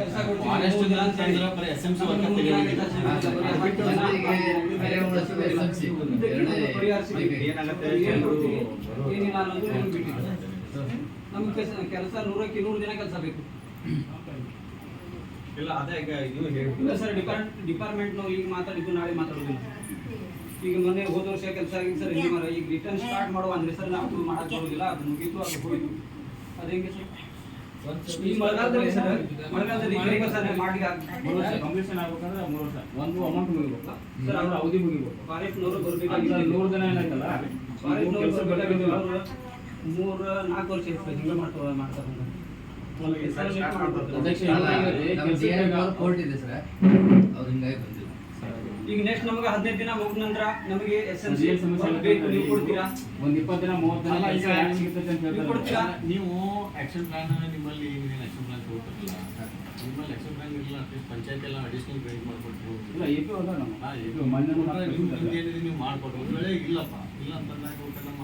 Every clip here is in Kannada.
ಕೆಲಸ ಕೊಡ್ತೀವಿ ಬರೀ ಎಸ್ಎಂಸಿ ನಮ್ಗೆ ಕೆಲಸ 100ಕ್ಕೆ 100 ದಿನ ಕೆಲಸ ಬೇಕು. ಇಲ್ಲ ಅದೇ ಈಗ ಇದು ಇಲ್ಲ ಸರ್, ಡಿಪಾರ್ಟ್ಮೆಂಟ್ ನಾವು ಈಗ ಮಾತಾಡಿದ್ದು ನಾಳೆ ಮಾತಾಡೋದಿಲ್ಲ. ಈಗ ಮೊನ್ನೆ ಹೋದ ವರ್ಷ ಕೆಲಸ ಆಗಿದೆ ಸರ್, ಈಗ ರಿಟರ್ನ್ ಸ್ಟಾರ್ಟ್ ಮಾಡುವ ಅಂದ್ರೆ ಸರ್ ನಾವು ಮಾಡಕ್ ಬರೋದಿಲ್ಲ, ಅದು ಮುಗೀತು, ಅದು ಹೋಯ್ತು. ಅದು ಹೆಂಗೆ ಸರ್? ಈ ಮಳೆಗಾಲದಲ್ಲಿ ಸರ್, ಮಳೆಗಾಲದಲ್ಲಿ ಮಾಡಿ ಕಂಪ್ಲೀಷನ್ ಆಗ್ಬೇಕಂದ್ರೆ 3 ವರ್ಷ ಒಂದು ಅಮೌಂಟ್ ಮುಗಿಬೇಕು ಸರ್, ಅವ್ರ ಅವಧಿ ಮುಗಿಬೇಕು. ಫಾರೆಸ್ಟ್ನವರು ಬರ್ಬೇಕಾಗಿಲ್ಲ, 100 ದಿನ ಏನಾಯ್ತಲ್ಲ ಫಾರೆಸ್ಟ್ನವರು ಬರ್ಬೇಕಾಗಿಲ್ಲ, 3-4 ವರ್ಷ ಹಿಂಗೆ ಮಾಡ್ತಾರೆ. ಈಗ ನೆಕ್ಸ್ಟ್ ನಮಗೆ 15 ದಿನ ಮುಗಿದ ನಂತರ ನಮಗೆ ಎಸ್ಎಂಸಿ ಬೇಕು, ನೀವು ಕೊಡ್ತೀರಾ? ಒಂದು 20 ದಿನ 30 ದಿನ ಸಿಗುತ್ತೆ ಅಂತ ನೀವು ಕೊಡ್ತೀರಾ? ನೀವು ಆಕ್ಷನ್ ಪ್ಲಾನ್ ನಿಮ್ಮಲ್ಲಿ ಆಕ್ಷನ್ ಪ್ಲಾನ್ ತಗೋತಿರಲ್ಲ, ನಿಮ್ಮಲ್ಲಿ ಆಕ್ಷನ್ ಪ್ಲಾನ್ ಇರಲಿಲ್ಲ, ಅಟ್ಲೀಸ್ಟ್ ಪಂಚಾಯತ್ ಎಲ್ಲ ಅಡಿಷನಲ್ ಗೈಡ್ ಮಾಡಿಕೊಟ್ಟು ಇಲ್ಲ ಎಪಿ ಹೋದ ನಮ್ಮ ನೀವು ಮಾಡಿಕೊಟ್ಟು ಒಂದು ವೇಳೆ ಇಲ್ಲಪ್ಪ ಇಲ್ಲ ಅಂತಂದಾಗ ನಮ್ಮ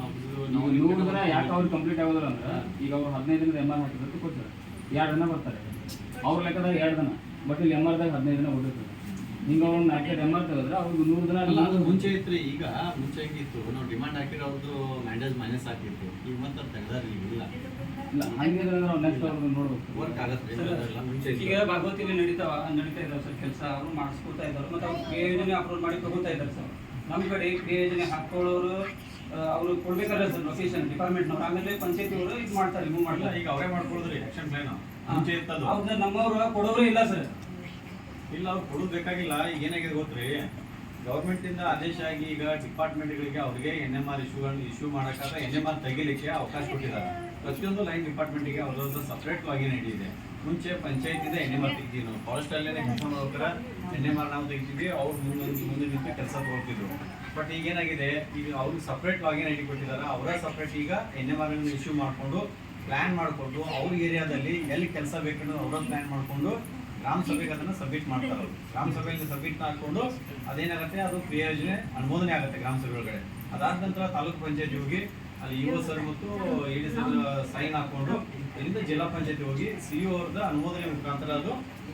ನಾವು ನೋಡಿದ್ರೆ ಯಾಕೆ ಅವ್ರು ಕಂಪ್ಲೀಟ್ ಆಗೋದಿಲ್ಲ ಅಂದ್ರೆ ಈಗ ಅವ್ರು 15 ದಿನದ MR ಹಾಕಿದ್ರೆ ಕೊಡ್ತಾರೆ, 2 ದಿನ ಬರ್ತಾರೆ ಅವ್ರ ಲೆಕ್ಕದಾಗ 2 ದಿನ, ಬಟ್ ಇಲ್ಲಿ MRದಾಗ 15 ದಿನ ಓಡಿರ್ತದೆ. ಹಿಂಗೆ ಅವ್ರು 4 MR ತೆಗೆದ್ರೆ ಅವ್ರಿಗೆ 100 ದಿನ ಅಲ್ಲ. ಅದು ಮುಂಚೆ ಇತ್ತು, ಈಗ ಮುಂಚೆ ಹೆಂಗಿತ್ತು, ನಾವು ಡಿಮಾಂಡ್ ಹಾಕಿರೋ ಅವ್ರದ್ದು ಮ್ಯಾಂಡೇಜ್ ಮೈನಸ್ ಹಾಕಿತ್ತು, ಈಗ ಮತ್ತೆ ತೆಗ್ದಾರೆ ಇಲ್ಲ ಇಲ್ಲ ಹಂಗಿದ್ರೆ ನಾವು ನೆಕ್ಸ್ಟ್ ಅವ್ರದ್ದು ನೋಡ್ಬೇಕು, ವರ್ಕ್ ಆಗುತ್ತೆ. ಮುಂಚೆ ಈಗ ಭಾಗವತಿಲಿ ನಡೀತಾ ಇದಾವೆ ಸರ್ ಕೆಲಸ, ಅವರು ಮಾಡಿಸ್ಕೊಳ್ತಾ ಇದ್ದಾರೆ, ಮತ್ತು ಅವ್ರು ಕ್ರಿಯಾ ಯೋಜನೆ ಅಪ್ಲೋಡ್ ಮಾಡಿ ತಗೋತಾ ಇದ್ದಾರೆ ಸರ್. ನಮ್ಮ ಕಡೆ ಕ್ರಿಯಾ ಯೋಜನೆ ಹಾಕೊಳ್ಳೋರು ಅವರು ಕೊಡ್ಬೇಕಾದ್ರೆ ಸರ್ ಲೊಕೇಶನ್ ಡಿಪಾರ್ಟ್ಮೆಂಟ್ನವ್ರು, ಆಮೇಲೆ ಪಂಚಾಯತಿ ಅವರು ಇದು ಮಾಡ್ತಾರೆ, ಮೂವ್ ಮಾಡ್ತಾರೆ. ಈಗ ಅವರೇ ಮಾಡ್ಕೊಳ್ಳೋದ್ರಿ ಆಕ್ಷನ್ ಪ್ಲಾನ್ ಮುಂಚೆ ಇತ್ತದು. ಹೌದು, ನಮ್ಮವರು ಕೊಡೋರು ಇಲ್ಲ ಸರ್. ಇಲ್ಲ ಅವ್ರು ಕೊಡೋದು ಬೇಕಾಗಿಲ್ಲ. ಈಗ ಏನಾಗಿದೆ ಗೊತ್ತ್ರಿ, ಗೌರ್ಮೆಂಟ್ ಇಂದ ಆದೇಶ ಆಗಿ ಈಗ ಡಿಪಾರ್ಟ್ಮೆಂಟ್ಗಳಿಗೆ ಅವ್ರಿಗೆ NMR ಇಶ್ಯೂ ಮಾಡೋಕ್ಕಾದ್ರೆ NMR ತೆಗಿಲಿಕ್ಕೆ ಅವಕಾಶ ಕೊಟ್ಟಿದ್ದಾರೆ. ಪ್ರತಿಯೊಂದು ಲೈನ್ ಡಿಪಾರ್ಟ್ಮೆಂಟಿಗೆ ಅವ್ರದ್ದು ಸಪ್ರೇಟ್ ಲಾಗಿನ್ ಐಡಿ ಇದೆ. ಮುಂಚೆ ಪಂಚಾಯತಿಂದ NMR ತೆಗಿತೀವಿ ನಾವು, ಫಾರೆಸ್ಟ್ ಅಲ್ಲೇ ಹೋಗ್ರ NMR ನಾವು ತೆಗಿತೀವಿ, ಅವ್ರು ಮುಂದೆ ನಿಂತು ಕೆಲಸ ತಗೊಳ್ತಿದ್ರು. ಬಟ್ ಈಗ ಏನಾಗಿದೆ, ಈಗ ಅವ್ರಿಗೆ ಸಪ್ರೇಟ್ ಲಾಗಿನ್ ಐಡಿ ಕೊಟ್ಟಿದ್ದಾರೆ, ಅವರ ಸಪ್ರೇಟ್ ಈಗ NMR ಇಶ್ಯೂ ಮಾಡಿಕೊಂಡು ಪ್ಲ್ಯಾನ್ ಮಾಡಿಕೊಂಡು ಅವ್ರ ಏರಿಯಾದಲ್ಲಿ ಎಲ್ಲಿ ಕೆಲಸ ಬೇಕನ್ನೋದು ಅವರ ಪ್ಲ್ಯಾನ್ ಮಾಡಿಕೊಂಡು ಗ್ರಾಮ ಸಭೆಗೆ ಅದನ್ನು ಸಬ್ಮಿಟ್ ಮಾಡ್ತಾರೆ. ಗ್ರಾಮ ಸಭೆಯಲ್ಲಿ ಸಬ್ಮಿಟ್ ಮಾಡಿಕೊಂಡು ಅದೇನಾಗುತ್ತೆ, ಅದು ಕ್ರಿಯಾ ಯೋಜನೆ ಅನುಮೋದನೆ ಆಗುತ್ತೆ ಗ್ರಾಮ ಸಭೆ ಒಳಗಡೆ. ಅದಾದ ನಂತರ ತಾಲೂಕು ಪಂಚಾಯತಿ ಹೋಗಿ ಅಲ್ಲಿ ಇಒ ಸರ್ ಮತ್ತು ED ಸರ್ ಸೈನ್ ಹಾಕೊಂಡು ಇಲ್ಲಿಂದ ಜಿಲ್ಲಾ ಪಂಚಾಯತಿ ಹೋಗಿ CO ಅವ್ರದ್ದು ಅನುಮೋದನೆ ಮುಖಾಂತರ ಅದು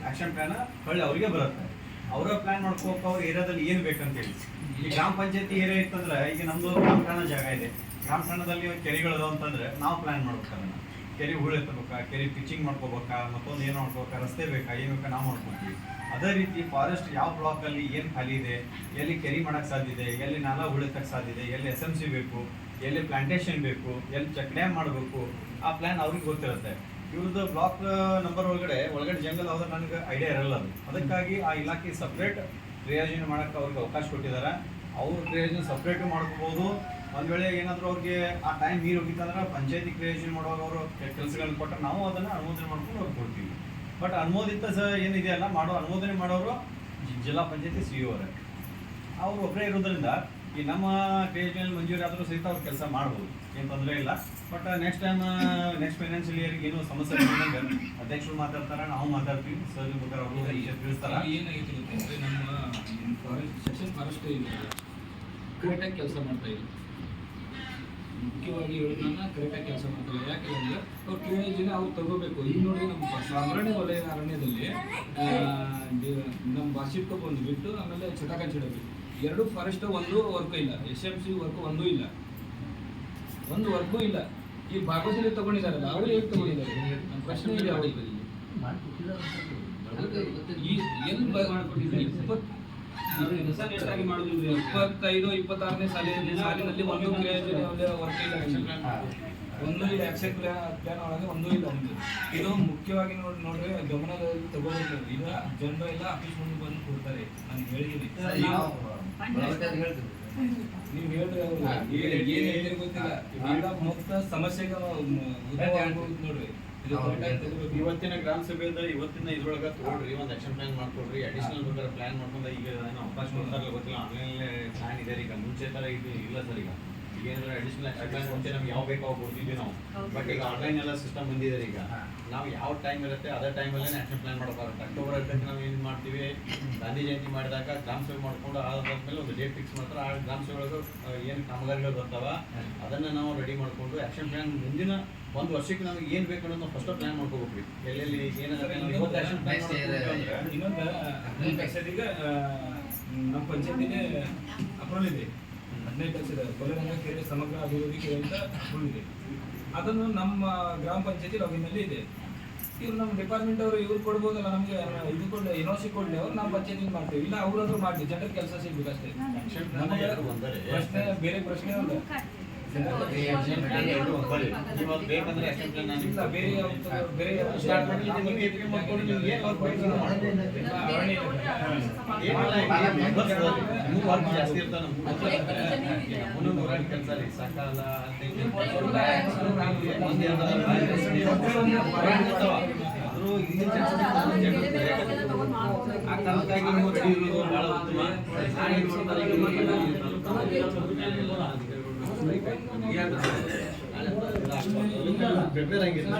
ಆಕ್ಷನ್ ಪ್ಲಾನ್ ಹೊಳ್ಳಿ ಅವರಿಗೆ ಬರುತ್ತೆ. ಅವರ ಪ್ಲಾನ್ ಮಾಡ್ಕೋಬೇಕು ಅವ್ರ ಏರಿಯಾದಲ್ಲಿ ಏನು ಬೇಕಂತೇಳಿ. ಈ ಗ್ರಾಮ ಪಂಚಾಯತಿ ಏರಿಯಾ ಇತ್ತಂದ್ರೆ, ಈಗ ನಮ್ದು ಗ್ರಾಮ ಠಾಣ ಜಾಗ ಇದೆ, ಗ್ರಾಮ ಠಾಣದಲ್ಲಿ ಕೆರೆಗಳು ಅದಾವ ಅಂತಂದ್ರೆ ನಾವು ಪ್ಲಾನ್ ಮಾಡ್ಬೇಕು, ಅದನ್ನು ಕೆರೆ ಹೂಳು ಎತ್ತಬೇಕಾ, ಕೆರೆ ಪಿಚಿಂಗ್ ಮಾಡ್ಕೋಬೇಕಾ, ಮತ್ತೊಂದು ಏನು ಮಾಡ್ಕೋಬೇಕಾ, ರಸ್ತೆ ಬೇಕಾ, ಏನು ಬೇಕಾ ನಾವು ಮಾಡ್ಕೊತೀವಿ. ಅದೇ ರೀತಿ ಫಾರೆಸ್ಟ್ ಯಾವ ಬ್ಲಾಕಲ್ಲಿ ಏನು ಖಾಲಿ ಇದೆ, ಎಲ್ಲಿ ಕೆರೆ ಮಾಡೋಕ್ಕೆ ಸಾಧ್ಯ ಇದೆ, ಎಲ್ಲಿ ನಾಲಾ ಉಳಿತಕ್ಕೆ ಸಾಧ್ಯ ಇದೆ, ಎಲ್ಲಿ SMC ಬೇಕು, ಎಲ್ಲಿ ಪ್ಲಾಂಟೇಶನ್ ಬೇಕು, ಎಲ್ಲಿ ಚೆಕ್ ಡ್ಯಾಮ್ ಮಾಡಬೇಕು, ಆ ಪ್ಲ್ಯಾನ್ ಅವ್ರಿಗೆ ಗೊತ್ತಿರುತ್ತೆ. ಇವ್ರದ್ದು ಬ್ಲಾಕ್ ನಂಬರ್ ಒಳಗಡೆ ಜಂಗಲ್ ಹೋದ್ರೆ ನನಗೆ ಐಡಿಯಾ ಇರಲ್ಲ ಅದು. ಅದಕ್ಕಾಗಿ ಆ ಇಲಾಖೆ ಸಪ್ರೇಟ್ ಕ್ರಿಯಾಯೋಜನೆ ಮಾಡೋಕ್ಕೆ ಅವ್ರಿಗೆ ಅವಕಾಶ ಕೊಟ್ಟಿದ್ದಾರೆ. ಅವ್ರ ಕ್ರಿಯಾಯೋಜನೆ ಸಪ್ರೇಟು ಮಾಡ್ಕೋಬೋದು. ಒಂದು ವೇಳೆ ಏನಾದರೂ ಅವ್ರಿಗೆ ಆ ಟೈಮ್ ಮೀರಿ ಹೋಗಿತ್ತಂದ್ರೆ ಪಂಚಾಯತಿ ಕ್ರಿಯೇಷನ್ ಮಾಡುವಾಗ ಅವರು ಕೆಲಸಗಳನ್ನ ಕೊಟ್ಟರೆ ನಾವು ಅದನ್ನು ಅನುಮೋದನೆ ಮಾಡ್ಕೊಂಡು ಅವ್ರಿಗೆ ಕೊಡ್ತೀವಿ. ಬಟ್ ಅನುಮೋದಿತ ಏನಿದೆಯಲ್ಲ ಅನುಮೋದನೆ ಮಾಡೋರು ಜಿಲ್ಲಾ ಪಂಚಾಯತಿ CO ಅವರೇ. ಅವರು ಒಬ್ಬರೇ ಇರೋದ್ರಿಂದ ಈ ನಮ್ಮ ಕ್ರಿಯೇಷನಲ್ಲಿ ಮಂಜೂರಿ ಆದರೂ ಸಹಿತ ಅವ್ರು ಕೆಲಸ ಮಾಡ್ಬೋದು, ಏನು ತೊಂದರೆ ಇಲ್ಲ. ಬಟ್ ನೆಕ್ಸ್ಟ್ ಫೈನಾನ್ಷಿಯಲ್ ಇಯರ್ಗೆ ಏನೋ ಸಮಸ್ಯೆ ಬಂದಂಗೆ ಅಧ್ಯಕ್ಷರು ಮಾತಾಡ್ತಾರೆ, ನಾವು ಮಾತಾಡ್ತೀವಿ, ಸರ್ ಬೇಕಾದ್ರೆ ಅವರು ತಿಳಿಸ್ತಾರೆ. ಏನಾಗಿತ್ತು ಗೊತ್ತಂದ್ರೆ, ನಮ್ಮ ಸೆಕ್ಷನ್ ಫಾರೆಸ್ಟ್ ಕರೆಕ್ಟಾಗಿ ಕೆಲಸ ಮಾಡ್ತಾ ಇಲ್ಲ. ಮುಖ್ಯವಾಗಿ ಹೇಳೋದನ್ನ ಕರೆಕ್ಟಾಗಿ ಕೆಲಸ ಮಾಡ್ತಾರೆ. ಯಾಕೆ ಅಂದರೆ ಅವ್ರು ಕ್ರಿಯೋಜನೆ ಅವ್ರು ತಗೋಬೇಕು. ಈಗ ನೋಡಿ ನಮ್ಮ ಸಾಂಬ್ರಾಣಿ ವಲಯ ಅರಣ್ಯದಲ್ಲಿ ನಮ್ಮ ಬಾಸಿಟ್ಕೊಪ್ ಒಂದು ಬಿಟ್ಟು ಆಮೇಲೆ ಚಟಾಕಂಚಿಡಬೇಕು, 2 ಫಾರೆಸ್ಟ್ ಒಂದು ವರ್ಕು ಇಲ್ಲ, SMC ವರ್ಕು ಒಂದೂ ಇಲ್ಲ, ಒಂದು ವರ್ಕು ಇಲ್ಲ. ಈ ಭಾಗವತಲ್ಲಿ ತಗೊಂಡಿದ್ದಾರಲ್ಲ ಅವ್ರು ಹೇಗೆ ತಗೊಂಡಿದ್ದಾರೆ? ನಮ್ಮ ಪ್ರಶ್ನೆ ಇದೆ ಅವರಿಗೆ. ಈ 25-26ನೇ ಸಾಲಿನಲ್ಲಿ ಒಂದು ಕ್ರಿಯಾಯೋಜನೆ ವರ್ಕ್ ಇಲ್ಲ, ಒಂದು ಇಲ್ಲ, ಆಕ್ಷನ್ ಪ್ಲಾನ್ ಒಳಗೆ ಒಂದೂ ಇಲ್ಲ. ಇದು ಮುಖ್ಯವಾಗಿ ನೋಡ್ರಿ ಗಮನದಲ್ಲಿ ತಗೋಬೇಕು. ಈಗ ಜನರು ಎಲ್ಲ ಆಫೀಸ್ ಮುಂದೆ ಬಂದು ಕೊಡ್ತಾರೆ, ನಾನು ಹೇಳಿದ್ದೀನಿ, ನೀವು ಹೇಳ್ರಿ ಅವ್ರು ಏನ್ ಹೇಳ್ತೀರಿ ಗೊತ್ತಿಲ್ಲ, ಮುಕ್ತ ಸಮಸ್ಯೆಗೆ ಉದ್ಭವ ಆಗ್ಬೋದು ನೋಡ್ರಿ. ಇವತ್ತಿನ ಗ್ರಾಮ ಸಭೆಯಿಂದ ಇವತ್ತಿನ ಇದ್ರೊಳಗೆ ತಗೊಳ್ರಿ, ಒಂದು ಆಕ್ಷನ್ ಪ್ಲಾನ್ ಮಾಡ್ಕೊಡ್ರಿ, ಅಡಿಷನಲ್ ಬೇಕಾದ್ರೆ ಪ್ಲಾನ್ ಮಾಡ್ಕೊಂಡು ಈಗ ಏನೋ ಅವಕಾಶ ಕೊಡ್ತಾರಲ್ಲ ಗೊತ್ತಿಲ್ಲ, ಆನ್ಲೈನ್ ಪ್ಲಾನ್ ಇದೆ. ಈಗ ಮುಂಚೆ ಥರ ಇದು ಇಲ್ಲ ಸರ್. ಈಗ ಏನಾದ್ರು ಅಡಿಷನಲ್ ಪ್ಲಾನ್ ಮುಂಚೆ ನಮ್ಗೆ ಯಾವ ಬೇಕು ಅವು ಕೊಡ್ತಿದ್ವಿ ನಾವು. ಬಟ್ ಈಗ ಆನ್ಲೈನ್ ಎಲ್ಲ ಸಿಸ್ಟಮ್ ಬಂದಿದೆ ಈಗ. ನಾವು ಯಾವ ಟೈಮ್ ಇರುತ್ತೆ ಅದೇ ಟೈಮಲ್ಲೇ ಆ್ಯಕ್ಷನ್ ಪ್ಲಾನ್ ಮಾಡೋಕ್ಕಾಗುತ್ತೆ. ಅಕ್ಟೋಬರ್ 10ಕ್ಕೆ ನಾವು ಏನು ಮಾಡ್ತೀವಿ, ಗಾಂಧಿ ಜಯಂತಿ ಮಾಡಿದಾಗ ಗ್ರಾಮ ಸೇವೆ ಮಾಡಿಕೊಂಡು ಆದಾದ್ಮೇಲೆ ಒಂದು ಡೇಟ್ ಫಿಕ್ಸ್ ಮಾಡ್ತಾರೆ. ಆ ಗ್ರಾಮ ಸೇವೆ ಒಳಗೆ ಏನು ಕಾಮಗಾರಿಗಳು ಬರ್ತಾವ ಅದನ್ನು ನಾವು ರೆಡಿ ಮಾಡಿಕೊಂಡು ಆ್ಯಕ್ಷನ್ ಪ್ಲಾನ್ ಮುಂದಿನ ಒಂದು ವರ್ಷಕ್ಕೆ ನಮಗೆ ಏನು ಬೇಕು ಅನ್ನೋದು ನಾವು ಫಸ್ಟ್ ಪ್ಲಾನ್ ಮಾಡ್ಕೋಬೇಕು. ಎಲ್ಲೆಲ್ಲಿ ಏನಾಗುತ್ತೆ ನಾವು ಇವತ್ತು ಆ್ಯಕ್ಷನ್ ಪ್ಲಾನ್ ಮಾಡ್ಕೊಂಡು ಇನ್ನೊಂದು 15% ಈಗ ನಮ್ಮ ಪಂಚಾಯತಿಗೆ ಅಪ್ರೂವಲ್ ಇದೆ. 15% ಕೊಲೆರಂಗ ಕೆರೆ ಸಮಗ್ರ ಅಭಿವೃದ್ಧಿಗೆ ಅಂತ ಅಪ್ರೂವಲ್ ಇದೆ. ಅದನ್ನು ನಮ್ಮ ಗ್ರಾಮ ಪಂಚಾಯತಿ ಲಾಗಿನಲ್ಲಿ ಇದೆ. ಇವ್ರು ನಮ್ಮ ಡಿಪಾರ್ಟ್ಮೆಂಟ್ ಅವರು ಇವ್ರು ಕೊಡ್ಬೋದಲ್ಲ, ನಮಗೆ ಇದು ಕೊಡಲಿ, ಎನ್ಒಸಿ ಕೊಡಲಿ, ಅವ್ರು ನಮ್ಮ ಪಂಚಾಯತಿಗೆ ಮಾಡ್ತೀವಿ. ಇಲ್ಲ ಅವ್ರಾದ್ರೂ ಮಾಡಲಿ, ಜನರಿಗೆ ಕೆಲಸ ಸಿಗ್ಬೇಕಷ್ಟೇ. ನಮಗೆ ಪ್ರಶ್ನೆ ಬೇರೆ ಪ್ರಶ್ನೆ ಇಲ್ಲ. ಇವಾಗ ಬೇಕಂದ್ರೆ ಆ್ಯಕ್ಷನ್ ಪ್ಲಾನ್ ನಾನು ಇಲ್ಲ, ಬೇರೆ ಬೇರೆ ಸ್ಟಾರ್ಟ್ ಮಾಡಿ ನಿಮಗೆ ಎಪಿಕೆ ಮಾಡ್ಕೊಂಡು ನೀವು ಏನು ವರ್ಕ್ ಬೇಕು ಮಾಡ್ಬೋದು. ಅರಣ್ಯ ನಮ್ಗೆ ವರ್ಕ್ ಜಾಸ್ತಿ ಇರ್ತಾವೆ. ನಮ್ಮನ್ನು ನೂರಾರು ಕೆಲಸ ರೀ ಸಕಾಲ ಆದರೂ ಈಗಿನ ಆ ಕಾಲಕ್ಕಾಗಿ ನೀವು ರೆಡಿ ಇರೋದು ಭಾಳ ಉತ್ತಮ. ನಾನೇನು ಮಾಡ್ತಾರೆ ಪ್ರಿಪೇರ್ ಆಗಿಲ್ಲ.